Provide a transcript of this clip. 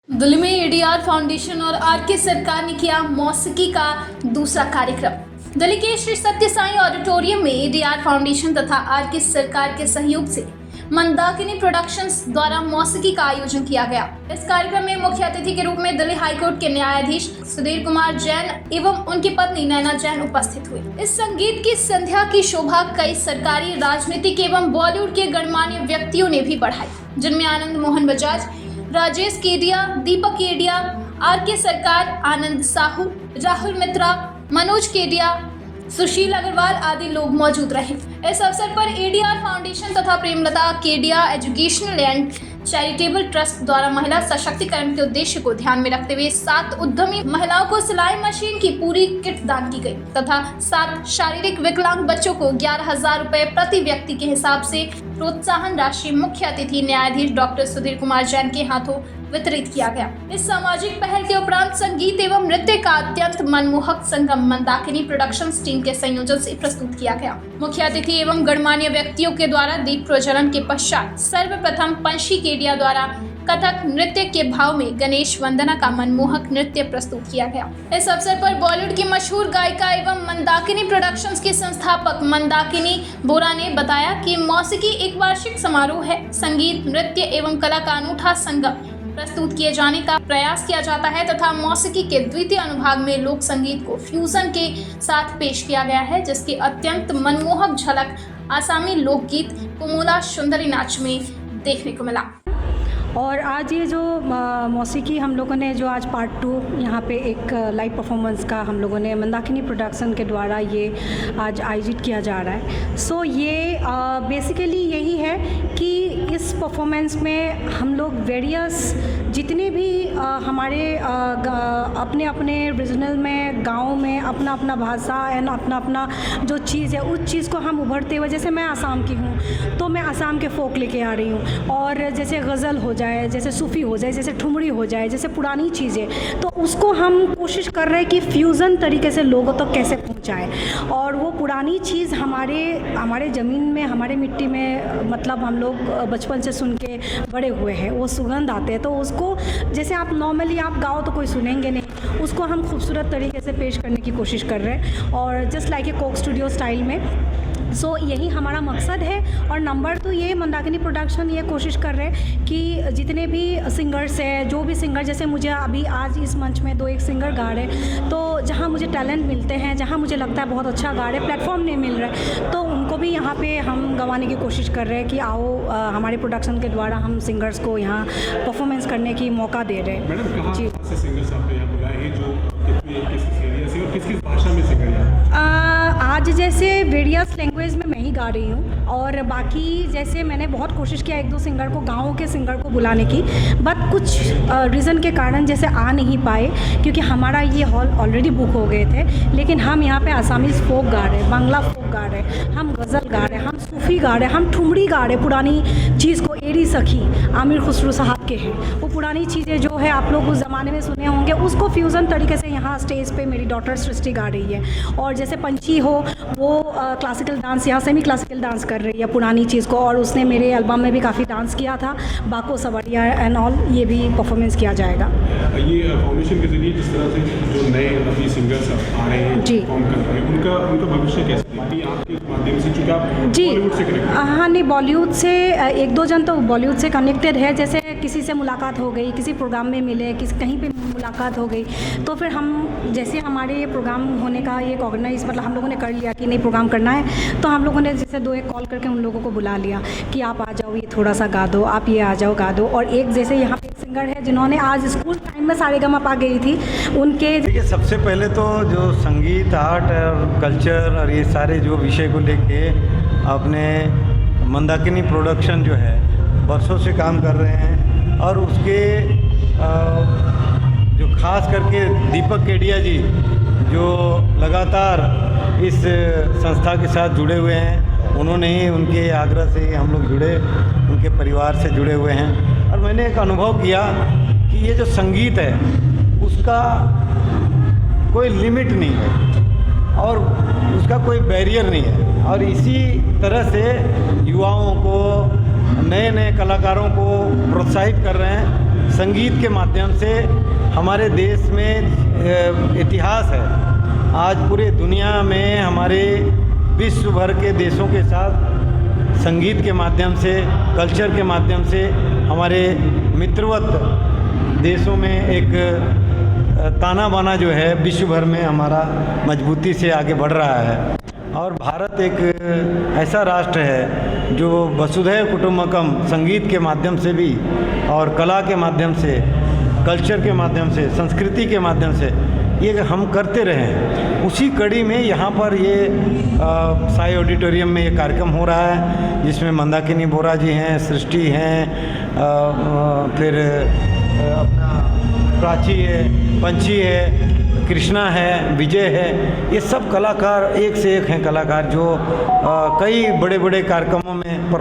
दिल्ली में ADR foundation और R K सरकार ने किया मौसीकी का दूसरा कार्यक्रम। दिल्ली के श्री सत्य साई ऑडिटोरियम में एडीआर फाउंडेशन तथा आरके सरकार के सहयोग से मंदाकिनी प्रोडक्शंस द्वारा मौसीकी का आयोजन किया गया। इस कार्यक्रम में मुख्य अतिथि के रूप में दिल्ली हाईकोर्ट के न्यायाधीश सुधीर कुमार जैन एवं उनकी पत्नी नैना जैन उपस्थित हुए। इस संगीत की संध्या की शोभा कई सरकारी, राजनीतिक एवं बॉलीवुड के गणमान्य व्यक्तियों ने भी बढ़ाई, जिनमें आनंद मोहन बजाज, राजेश केडिया, दीपक केडिया, आरके सरकार, आनंद साहू, राहुल मित्रा, मनोज केडिया, सुशील अग्रवाल आदि लोग मौजूद रहे। इस अवसर पर एडीआर फाउंडेशन तथा Premlata Kedia educational and charitable trust द्वारा महिला सशक्तिकरण के उद्देश्य को ध्यान में रखते हुए 7 उद्यमी महिलाओं को सिलाई मशीन की पूरी किट दान की गई तथा 7 शारीरिक विकलांग बच्चों को 11,000 रुपए प्रति व्यक्ति के हिसाब से प्रोत्साहन राशि मुख्य अतिथि न्यायाधीश डॉक्टर सुधीर कुमार जैन के हाथों वितरित किया गया। इस सामाजिक पहल के उपरांत संगीत एवं नृत्य का अत्यंत मनमोहक संगम मंदाकिनी प्रोडक्शंस टीम के संयोजन से प्रस्तुत किया गया। मुख्य अतिथि एवं गणमान्य व्यक्तियों के द्वारा दीप प्रज्वलन के पश्चात सर्वप्रथम पंशी केडिया द्वारा कथक नृत्य के भाव में गणेश वंदना का मनमोहक नृत्य प्रस्तुत किया गया। इस अवसर पर बॉलीवुड की मशहूर गायिका एवं मंदाकिनी प्रोडक्शंस के संस्थापक मंदाकिनी बोरा ने बताया कि मौसीकी एक वार्षिक समारोह है। संगीत, नृत्य एवं कला का अनूठा संगम प्रस्तुत किए जाने का प्रयास किया जाता है तथा मौसीकी के द्वितीय अनुभाग में लोक संगीत को फ्यूजन के साथ पेश किया गया है, जिसकी अत्यंत मनमोहक झलक आसामी लोकगीत कुमुला सुंदरी नाच में देखने को मिला। और आज ये जो मौसीकी हम लोगों ने जो आज पार्ट 2 यहाँ पे एक लाइव परफॉर्मेंस का हम लोगों ने मंदाकिनी प्रोडक्शन के द्वारा ये आज आयोजित किया जा रहा है। सो ये बेसिकली यही है कि इस परफॉर्मेंस में हम लोग वेरियस जितने भी हमारे अपने अपने रीजनल में गाँव में अपना अपना भाषा एंड अपना अपना जो चीज़ है उस चीज़ को हम उभरते हुए, जैसे मैं आसाम की हूँ तो मैं आसाम के फोक लेके आ रही हूँ, और जैसे गज़ल हो जाए, जैसे सूफ़ी हो जाए, जैसे ठुमरी हो जाए, जैसे पुरानी चीज़ें, तो उसको हम कोशिश कर रहे हैं कि फ्यूज़न तरीके से लोगों तक कैसे पहुंचाएं। और वो पुरानी चीज़ हमारे ज़मीन में, हमारे मिट्टी में, मतलब हम लोग बचपन से सुन के बड़े हुए हैं, वो सुगंध आते हैं, तो उसको जैसे आप नॉर्मली आप गाओ तो कोई सुनेंगे नहीं, उसको हम खूबसूरत तरीके से पेश करने की कोशिश कर रहे हैं, और just like a Coke studio style में। सो यही हमारा मकसद है। और नंबर 2 ये मंदाकिनी प्रोडक्शन ये कोशिश कर रहे हैं कि जितने भी सिंगर्स हैं, जो भी सिंगर, जैसे मुझे अभी आज इस मंच में 2 एक सिंगर गा रहे, तो जहाँ मुझे टैलेंट मिलते हैं, जहाँ मुझे लगता है बहुत अच्छा गा रहे, प्लेटफॉर्म नहीं मिल रहा है, तो उनको भी यहाँ पे हम गवाने की कोशिश कर रहे हैं कि आओ हमारे प्रोडक्शन के द्वारा हम सिंगर्स को यहाँ परफॉर्मेंस करने की मौका दे रहे हैं। मैडम, कहाँ से सिंगर्स आपने यहाँ बुलाए हैं, जो किस एरिया से और किस भाषा में सिंगर हैं? आज जैसे वेरियस लैंग्वेज में मैं ही गा रही हूँ, और बाकी जैसे मैंने बहुत कोशिश किया 1-2 सिंगर को, गाँव के सिंगर को बुलाने की, बट कुछ रीज़न के कारण जैसे आ नहीं पाए, क्योंकि हमारा ये हॉल ऑलरेडी बुक हो गए थे। लेकिन हम यहाँ पे आसामीज़ फोक गा रहे, बांग्ला फोक गा रहे, हम गज़ल गा रहे, हम सूफ़ी गा रहे, हम ठुमरी गा रहे, पुरानी चीज़ को, एरी सखी आमिर खुसरो साहब के हैं, वो पुरानी चीज़ें जो है आप लोग उस ज़माने में सुने होंगे, उसको फ्यूज़न तरीके से यहाँ स्टेज पे मेरी डॉटर सृष्टि गा रही है। और जैसे पंची हो, वो क्लासिकल डांस, यहाँ सेमी क्लासिकल डांस कर रही है पुरानी चीज़ को, और उसने मेरे एल्बम में भी काफ़ी डांस किया था, बाको सवरिया एंड ऑल, ये भी परफॉर्मेंस किया जाएगा। ये फाउंडेशन के जरिए जिस तरह से जो नए अभी सिंगर्स आ रहे हैं, जी, परफॉर्म कर रहे हैं, उनका भविष्य कैसे देखती हैं आपके माध्यम से, क्योंकि आप बॉलीवुड से कनेक्टेड? हाँ, नहीं, बॉलीवुड से 1-2 जन तो बॉलीवुड से कनेक्टेड है, जैसे किसी से मुलाकात हो गई, किसी प्रोग्राम में मिले, कहीं पे मुलाकात हो गई, तो फिर हम जैसे हमारे ये प्रोग्राम होने का एक ऑर्गेनाइज, मतलब हम लोगों ने कर लिया कि नहीं प्रोग्राम करना है, तो हम लोगों ने जैसे 2-1 कॉल करके उन लोगों को बुला लिया कि आप आ जाओ, ये थोड़ा सा गा दो, आप ये आ जाओ गा दो। और एक जैसे यहाँ पे एक सिंगर है जिन्होंने आज स्कूल टाइम में सारेगामा गई थी, उनके देखिए, सबसे पहले तो जो संगीत, आर्ट और कल्चर और ये सारे जो विषय को लेके अपने मंदाकिनी प्रोडक्शन जो है बरसों से काम कर रहे हैं, और उसके जो खास करके दीपक केडिया जी जो लगातार इस संस्था के साथ जुड़े हुए हैं, उन्होंने ही, उनके आग्रह से हम लोग जुड़े, उनके परिवार से जुड़े हुए हैं। और मैंने एक अनुभव किया कि ये जो संगीत है उसका कोई लिमिट नहीं है और उसका कोई बैरियर नहीं है, और इसी तरह से युवाओं को, नए नए कलाकारों को प्रोत्साहित कर रहे हैं संगीत के माध्यम से हमारे देश में इतिहास है। आज पूरे दुनिया में हमारे विश्व भर के देशों के साथ संगीत के माध्यम से, कल्चर के माध्यम से हमारे मित्रवत देशों में एक ताना बाना जो है विश्व भर में हमारा मजबूती से आगे बढ़ रहा है। और भारत एक ऐसा राष्ट्र है जो वसुधैव कुटुंबकम संगीत के माध्यम से भी और कला के माध्यम से, कल्चर के माध्यम से, संस्कृति के माध्यम से ये हम करते रहे। उसी कड़ी में यहाँ पर ये साई ऑडिटोरियम में ये कार्यक्रम हो रहा है, जिसमें मंदाकिनी बोरा जी हैं, सृष्टि हैं, फिर अपना प्राची है, पंची है, कृष्णा है, विजय है। ये सब कलाकार एक से एक हैं कलाकार जो कई बड़े बड़े कार्यक्रमों में